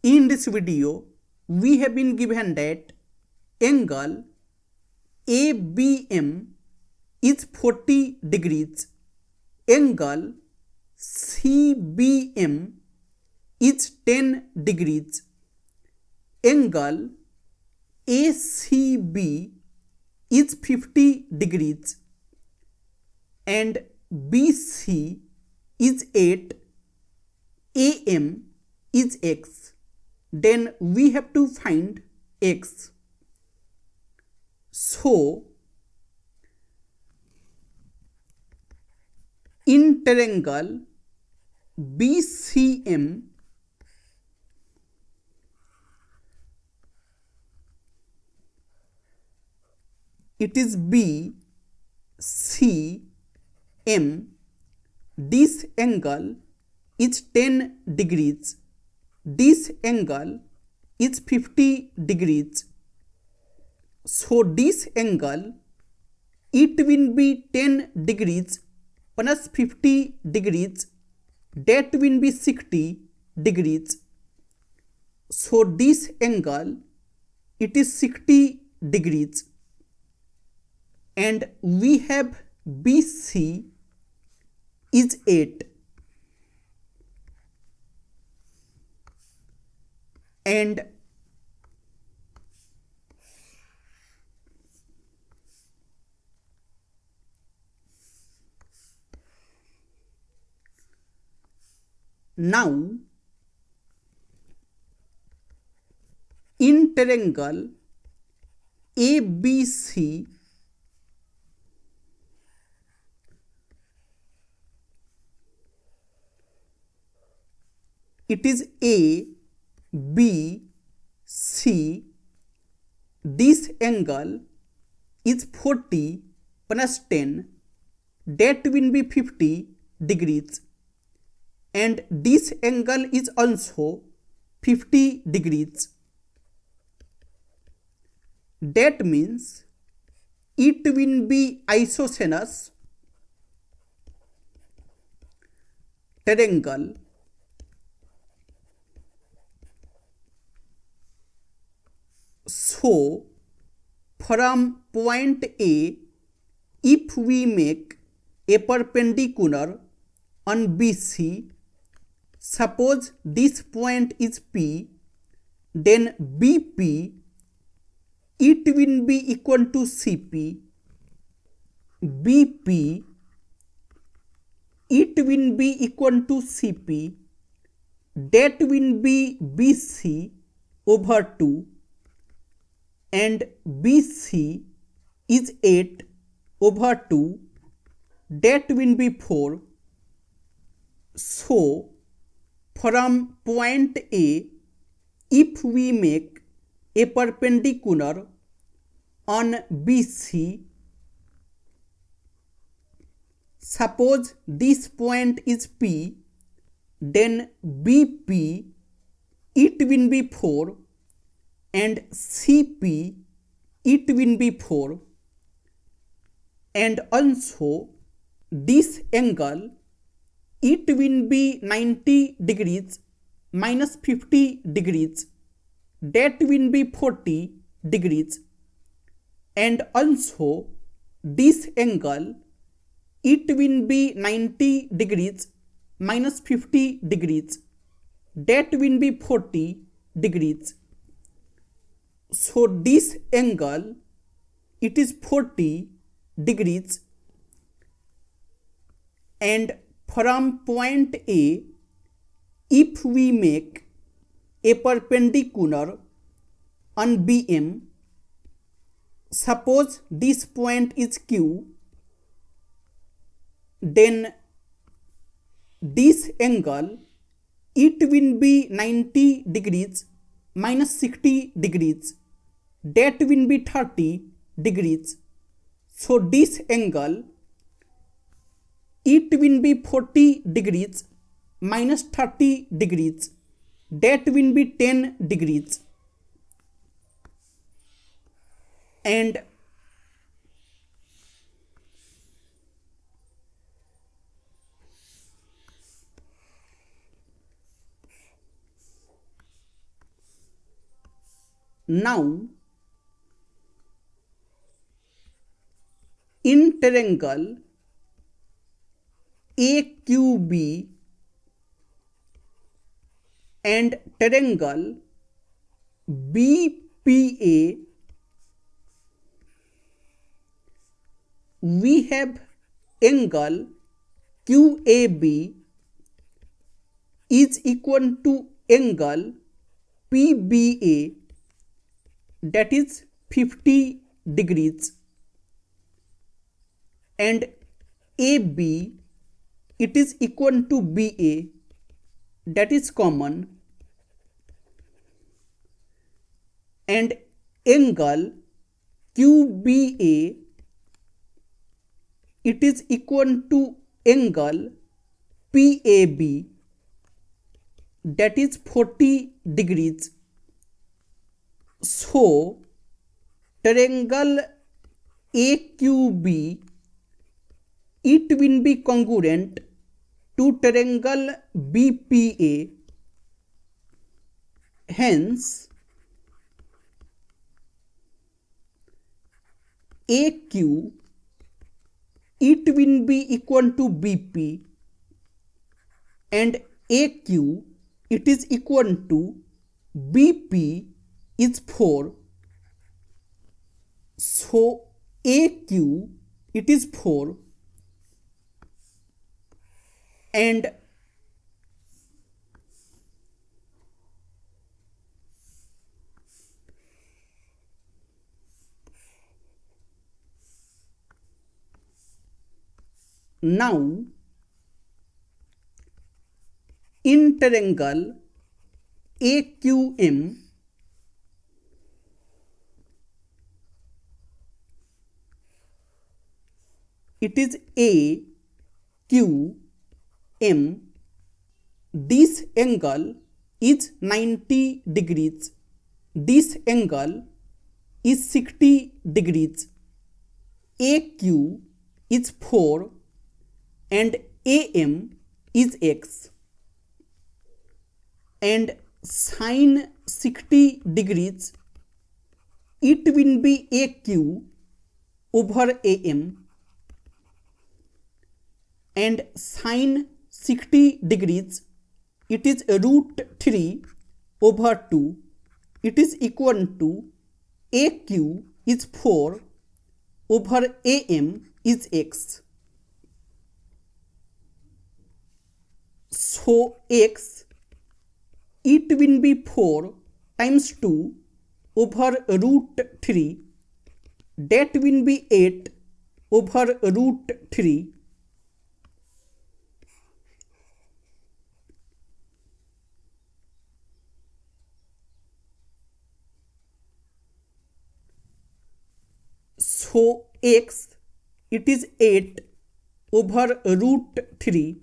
In this video, we have been given that angle ABM is 40 degrees, angle CBM is 10 degrees, angle ACB is 50 degrees, and BC is 8, AM is X. Then we have to find X. So, in triangle BCM, it is BCM. This angle is 10 degrees. This angle is 50 degrees. So this angle, it will be 10 degrees plus 50 degrees, that will be 60 degrees. So this angle, it is 60 degrees. And we have BC is 8. And now in triangle ABC, it is A, B, C. This angle is 40 plus 10, that will be 50 degrees. And this angle is also 50 degrees. That means it will be isosceles triangle So, from point A, if we make a perpendicular on BC, suppose this point is P, then BP, it will be equal to CP, BP, it will be equal to CP, that will be BC over 2, and BC is 8 over 2, that will be 4. So, from point A, if we make a perpendicular on BC, suppose this point is P, then BP, it will be 4, and CP, it will be 4, and also this angle, it will be 90 degrees minus 50 degrees, that will be 40 degrees, and also this angle, it will be 90 degrees minus 50 degrees, that will be 40 degrees. So this angle, it is 40 degrees, and from point A, if we make a perpendicular on BM, suppose this point is Q, then this angle, it will be 90 degrees minus 60 degrees, that will be 30 degrees. So this angle, it will be 40 degrees minus 30 degrees, that will be 10 degrees. And Now, in triangle AQB and triangle BPA, we have angle QAB is equal to angle PBA, that is 50 degrees, and AB, it is equal to BA, that is common, and angle QBA, it is equal to angle PAB, that is 40 degrees. So, triangle AQB, it will be congruent to triangle BPA. Hence, AQ, it will be equal to BP, and AQ, it is equal to BP is 4. So, AQ, it is 4, and now in triangle AQM, it is AQM, this angle is 90 degrees, this angle is 60 degrees, AQ is 4 and AM is X, and sine 60 degrees, it will be AQ over AM, and sine 60 degrees, it is root 3 over 2, it is equal to AQ is 4 over AM is X. So, X, it will be 4 times 2 over root 3, that will be 8 over root 3. So, X, it is 8 over root 3,